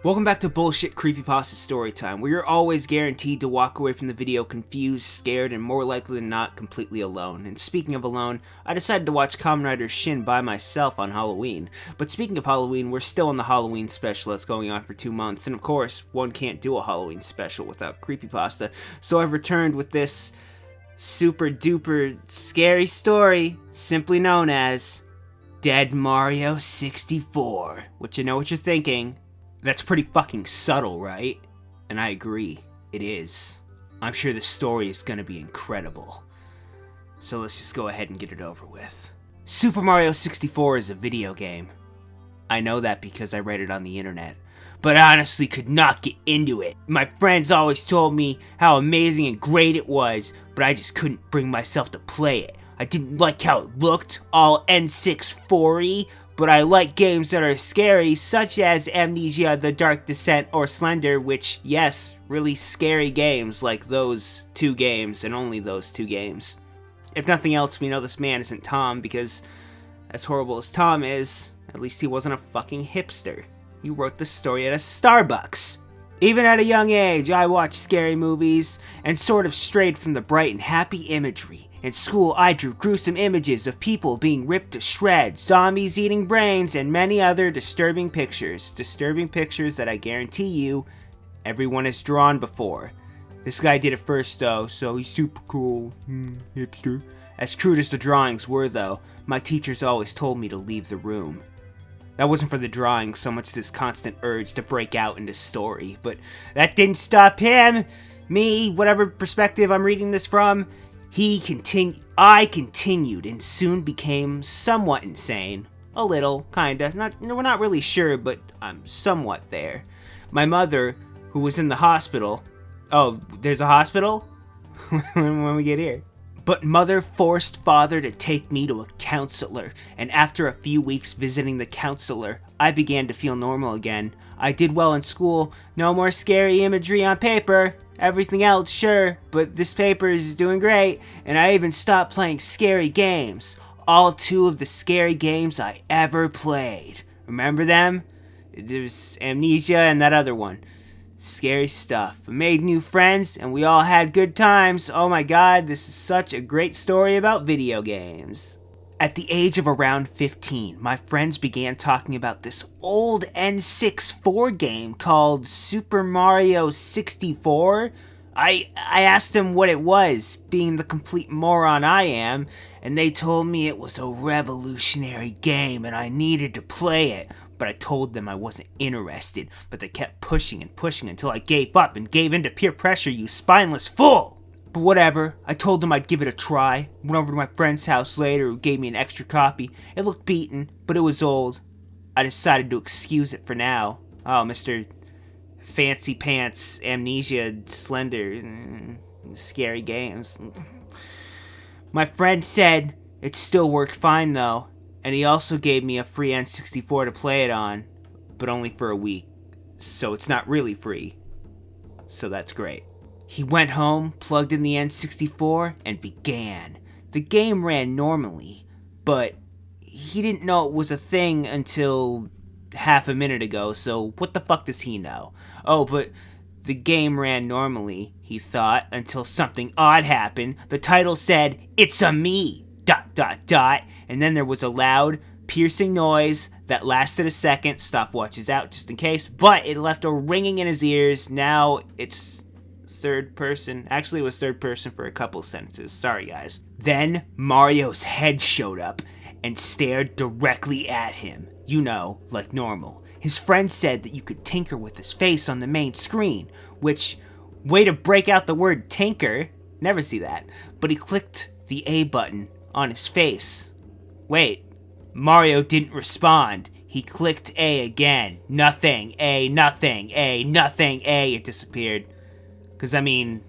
Welcome back to Bullshit Creepypasta Storytime, where you're always guaranteed to walk away from the video confused, scared, and more likely than not, completely alone. And speaking of alone, I decided to watch Kamen Rider Shin by myself on Halloween. But speaking of Halloween, we're still on the Halloween special that's going on for 2 months, and of course, one can't do a Halloween special without Creepypasta, so I've returned with this super duper scary story, simply known as Dead Mario 64. Which I know what you're thinking. That's pretty fucking subtle, right? And I agree, it is. I'm sure the story is gonna be incredible. So let's just go ahead and get it over with. Super Mario 64 is a video game. I know that because I read it on the internet, but I honestly could not get into it. My friends always told me how amazing and great it was, but I just couldn't bring myself to play it. I didn't like how it looked, all N64-y, but I like games that are scary, such as Amnesia, The Dark Descent, or Slender, which, yes, really scary games like those 2 games, and only those 2 games. If nothing else, we know this man isn't Tom, because as horrible as Tom is, at least he wasn't a fucking hipster. He wrote this story at a Starbucks. Even at a young age, I watched scary movies, and sort of strayed from the bright and happy imagery. In school, I drew gruesome images of people being ripped to shreds, zombies eating brains, and many other disturbing pictures. Disturbing pictures that I guarantee you, everyone has drawn before. This guy did it first though, so he's super cool. Hipster. As crude as the drawings were though, my teachers always told me to leave the room. That wasn't for the drawing so much this constant urge to break out into story, but that didn't stop him, me, whatever perspective I'm reading this from. I continued and soon became somewhat insane. A little, kinda. We're not really sure, but I'm somewhat there. My mother, who was in the hospital... Oh, there's a hospital? When we get here. But mother forced father to take me to a counselor, and after a few weeks visiting the counselor, I began to feel normal again. I did well in school, no more scary imagery on paper. Everything else, sure, but this paper is doing great, and I even stopped playing scary games. All 2 of the scary games I ever played. Remember them? There's Amnesia and that other one. Scary stuff. I made new friends, and we all had good times. Oh my god, this is such a great story about video games. At the age of around 15, my friends began talking about this old N64 game called Super Mario 64. I asked them what it was, being the complete moron I am, and they told me it was a revolutionary game and I needed to play it. But I told them I wasn't interested, but they kept pushing and pushing until I gave up and gave in to peer pressure, you spineless fool! But whatever, I told them I'd give it a try. Went over to my friend's house later who gave me an extra copy. It looked beaten, but it was old. I decided to excuse it for now. Oh, Mr. Fancy Pants, Amnesia, Slender, scary games. My friend said it still worked fine though, and he also gave me a free N64 to play it on, but only for a week, so it's not really free. So that's great. He went home, plugged in the N64, and began. The game ran normally, but he didn't know it was a thing until half a minute ago, so what the fuck does he know? Oh, but the game ran normally, he thought, until something odd happened. The title said, "It's a me, ... and then there was a loud, piercing noise that lasted a second. Stopwatch is out just in case, but it left a ringing in his ears. Now it's third person. Actually, it was third person for a couple sentences. Sorry, guys. Then Mario's head showed up and stared directly at him. You know, like normal. His friend said that you could tinker with his face on the main screen, which, way to break out the word tinker. Never see that. But he clicked the A button on his face. Wait, Mario didn't respond. He clicked A again. Nothing, A, nothing, A, nothing, A. It disappeared. Because, I mean,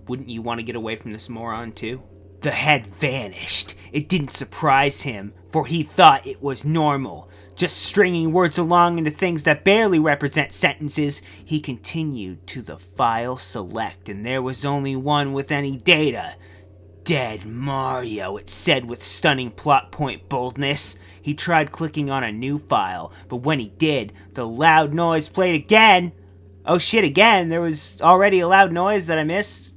wouldn't you want to get away from this moron, too? The head vanished. It didn't surprise him, for he thought it was normal. Just stringing words along into things that barely represent sentences, he continued to the file select, and there was only one with any data. Dead Mario, it said with stunning plot point boldness. He tried clicking on a new file, but when he did, the loud noise played again. Oh shit, again? There was already a loud noise that I missed?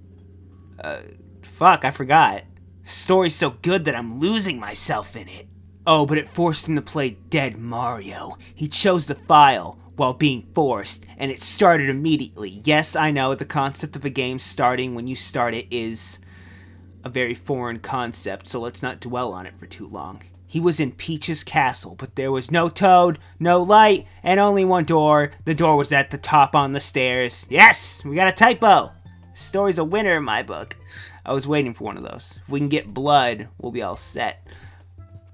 Fuck, I forgot. The story's so good that I'm losing myself in it. Oh, but it forced him to play Dead Mario. He chose the file while being forced, and it started immediately. Yes, I know, the concept of a game starting when you start it is a very foreign concept, so let's not dwell on it for too long. He was in Peach's castle, but there was no Toad, no light, and only one door. The door was at the top on the stairs. Yes! We got a typo! The story's a winner in my book. I was waiting for one of those. If we can get blood, we'll be all set.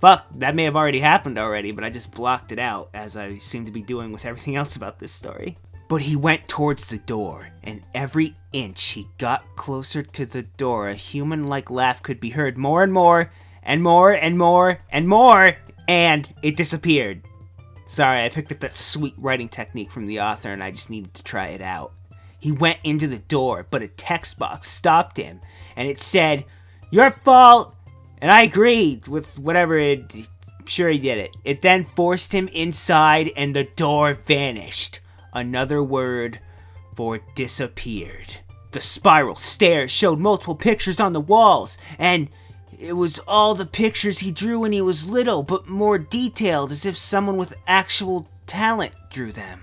Fuck, that may have already happened already, but I just blocked it out, as I seem to be doing with everything else about this story. But he went towards the door, and every inch he got closer to the door, a human-like laugh could be heard more and more, and more and more and more, and it disappeared. Sorry, I picked up that sweet writing technique from the author, and I just needed to try it out. He went into the door, but a text box stopped him, and it said, "Your fault!" And I agreed with whatever it... Sure, he did it. It then forced him inside, and the door vanished. Another word for disappeared. The spiral stairs showed multiple pictures on the walls, and it was all the pictures he drew when he was little, but more detailed, as if someone with actual talent drew them.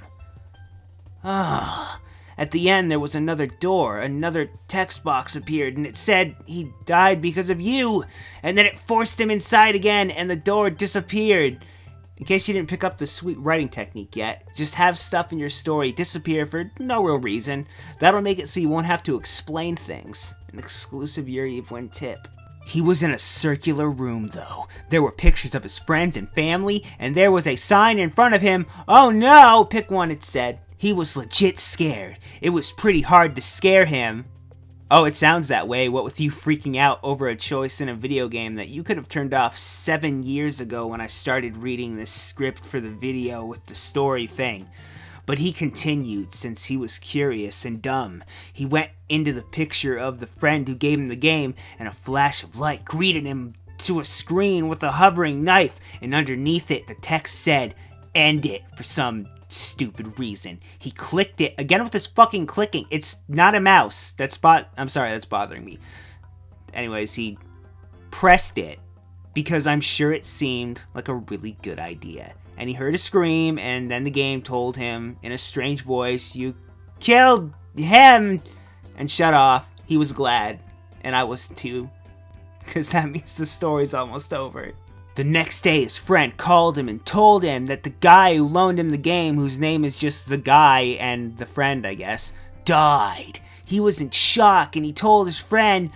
At the end, there was another door. Another text box appeared, and it said he died because of you. And then it forced him inside again, and the door disappeared. In case you didn't pick up the sweet writing technique yet, just have stuff in your story disappear for no real reason. That'll make it so you won't have to explain things. An exclusive Yuriofwind tip. He was in a circular room, though. There were pictures of his friends and family, and there was a sign in front of him. Oh no! Pick one, it said. He was legit scared. It was pretty hard to scare him. Oh, it sounds that way, what with you freaking out over a choice in a video game that you could have turned off 7 years ago when I started reading this script for the video with the story thing. But he continued, since he was curious and dumb. He went into the picture of the friend who gave him the game, and a flash of light greeted him to a screen with a hovering knife, and underneath it the text said, "End it," for some stupid reason. He clicked it, again with this fucking clicking. It's not a mouse. I'm sorry, that's bothering me. Anyways, he pressed it, because I'm sure it seemed like a really good idea. And he heard a scream, and then the game told him, in a strange voice, "You killed him!" and shut off. He was glad, and I was too, because that means the story's almost over. The next day, his friend called him and told him that the guy who loaned him the game, whose name is just the guy and the friend, I guess, died. He was in shock, and he told his friend,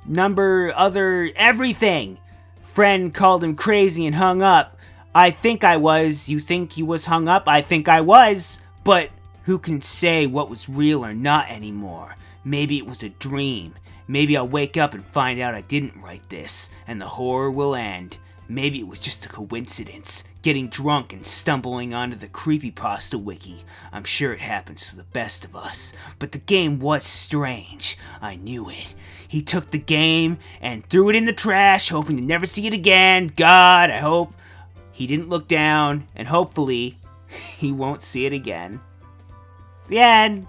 everything. Friend called him crazy and hung up. I think I was. You think you was hung up? I think I was. But who can say what was real or not anymore? Maybe it was a dream. Maybe I'll wake up and find out I didn't write this, and the horror will end. Maybe it was just a coincidence, getting drunk and stumbling onto the Creepypasta wiki. I'm sure it happens to the best of us. But the game was strange. I knew it. He took the game and threw it in the trash, hoping to never see it again. God, I hope he didn't look down, and hopefully he won't see it again. The end.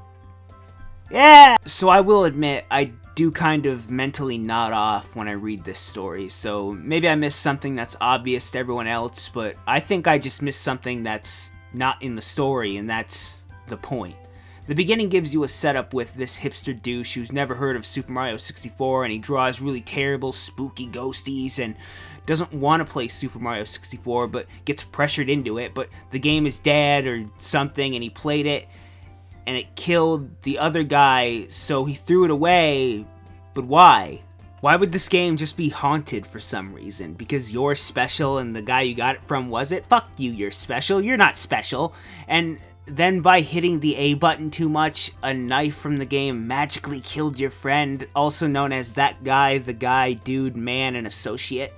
Yeah! So I will admit, I do kind of mentally nod off when I read this story, so maybe I missed something that's obvious to everyone else, but I think I just missed something that's not in the story, and that's the point. The beginning gives you a setup with this hipster douche who's never heard of Super Mario 64, and he draws really terrible, spooky ghosties, and doesn't want to play Super Mario 64, but gets pressured into it, but the game is dead or something, and he played it, and it killed the other guy, so he threw it away. But why? Why would this game just be haunted for some reason? Because you're special and the guy you got it from wasn't? Fuck you, you're special. You're not special. And then by hitting the A button too much, a knife from the game magically killed your friend, also known as that guy, the guy, dude, man, and associate.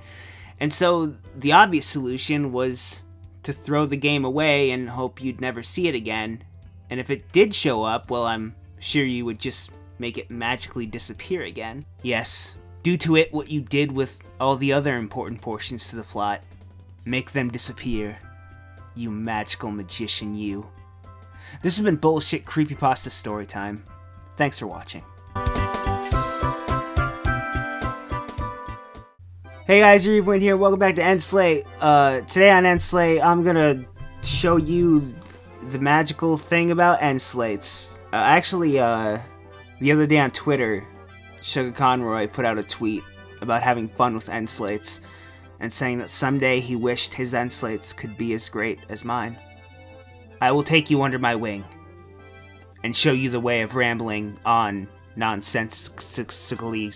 And so the obvious solution was to throw the game away and hope you'd never see it again. And if it did show up, well, I'm sure you would just make it magically disappear again. Yes, Do to it what you did with all the other important portions to the plot. Make them disappear. You magical magician, you. This has been Bullshit Creepypasta Storytime. Thanks for watching. Hey guys, Yuriofwind here. Welcome back to Endslate. Today on Endslate, I'm gonna show you the magical thing about Endslates. The other day on Twitter, Sugar Conroy put out a tweet about having fun with Endslates and saying that someday he wished his Endslates could be as great as mine. I will take you under my wing and show you the way of rambling on nonsensically,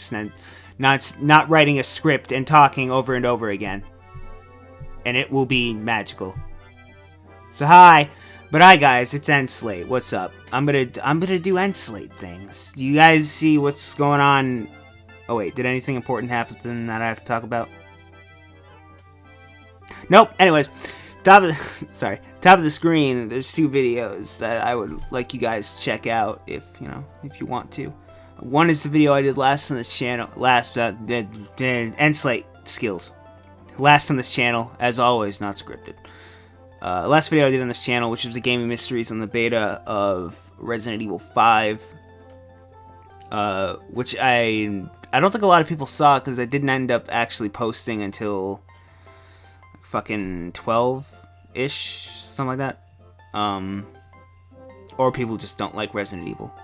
not writing a script and talking over and over again. And it will be magical. So hi guys, it's Endslate. What's up? I'm gonna do Endslate things. Do you guys see what's going on? Oh wait, did anything important happen that I have to talk about? Nope. Anyways, top of the screen, there's two videos that I would like you guys to check out if you want to. One is the video I did last on this channel, Endslate skills. Last on this channel, as always, not scripted. Last video I did on this channel, which was the gaming mysteries on the beta of Resident Evil 5, which I don't think a lot of people saw because I didn't end up actually posting until fucking 12-ish, something like that. Or people just don't like Resident Evil.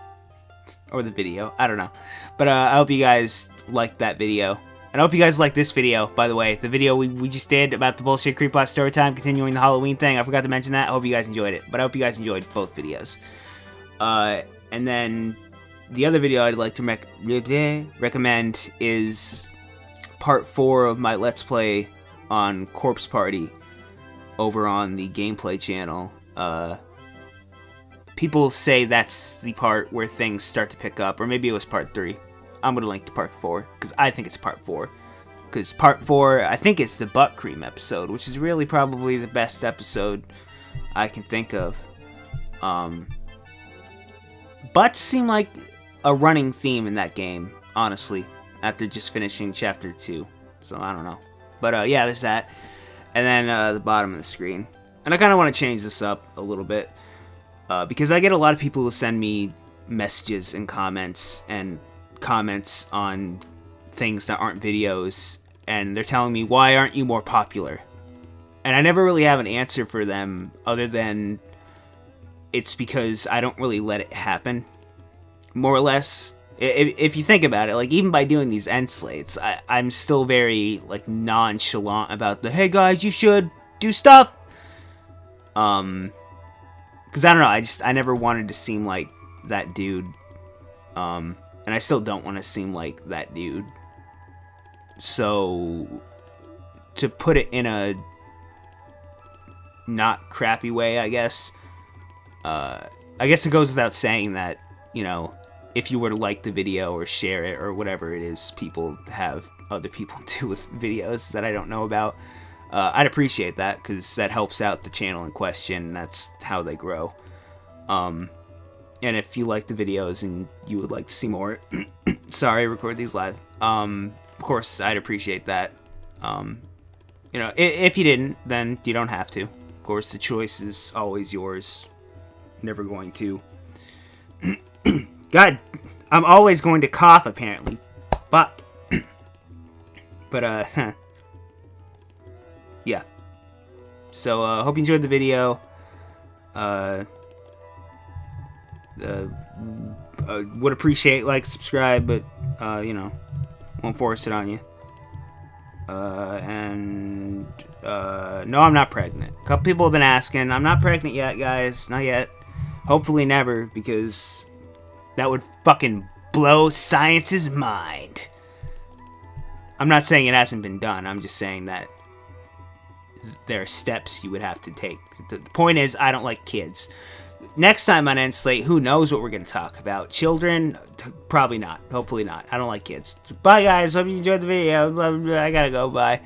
Or the video, I don't know. But I hope you guys liked that video. And I hope you guys like this video, by the way. The video we just did about the Bullshit Creepypasta Storytime, continuing the Halloween thing. I forgot to mention that. I hope you guys enjoyed it. But I hope you guys enjoyed both videos. And then the other video I'd like to recommend is part 4 of my Let's Play on Corpse Party over on the Gameplay channel. People say that's the part where things start to pick up, or maybe it was part 3. I'm going to link to part 4, because I think it's part 4. Because part 4, I think it's the butt cream episode, which is really probably the best episode I can think of. Butts seem like a running theme in that game, honestly, after just finishing Chapter 2. So, I don't know. But, yeah, there's that. And then the bottom of the screen. And I kind of want to change this up a little bit. Because I get a lot of people who send me messages and comments on things that aren't videos, and they're telling me, why aren't you more popular? And I never really have an answer for them other than it's because I don't really let it happen, more or less. If you think about it, like, even by doing these Endslates, I'm still very, like, nonchalant about the, hey guys, you should do stuff! Because I don't know, I never wanted to seem like that dude, and I still don't want to seem like that dude. So, to put it in a not crappy way, I guess it goes without saying that, if you were to like the video or share it or whatever it is people have other people do with videos that I don't know about, I'd appreciate that, because that helps out the channel in question, and that's how they grow. And if you like the videos and you would like to see more, sorry, I record these live, of course, I'd appreciate that. If you didn't, then you don't have to. Of course, the choice is always yours. Never going to. God, I'm always going to cough, apparently. Fuck. But, yeah. So, hope you enjoyed the video. Would appreciate like, subscribe, but won't force it on you. No, I'm not pregnant. A couple people have been asking. I'm not pregnant yet, guys. Not yet. Hopefully never, because that would fucking blow science's mind. I'm not saying it hasn't been done. I'm just saying that there are steps you would have to take. The point is, I don't like kids. Next time on Endslate, who knows what we're going to talk about? Children? Probably not. Hopefully not. I don't like kids. Bye, guys. Hope you enjoyed the video. I gotta go. Bye.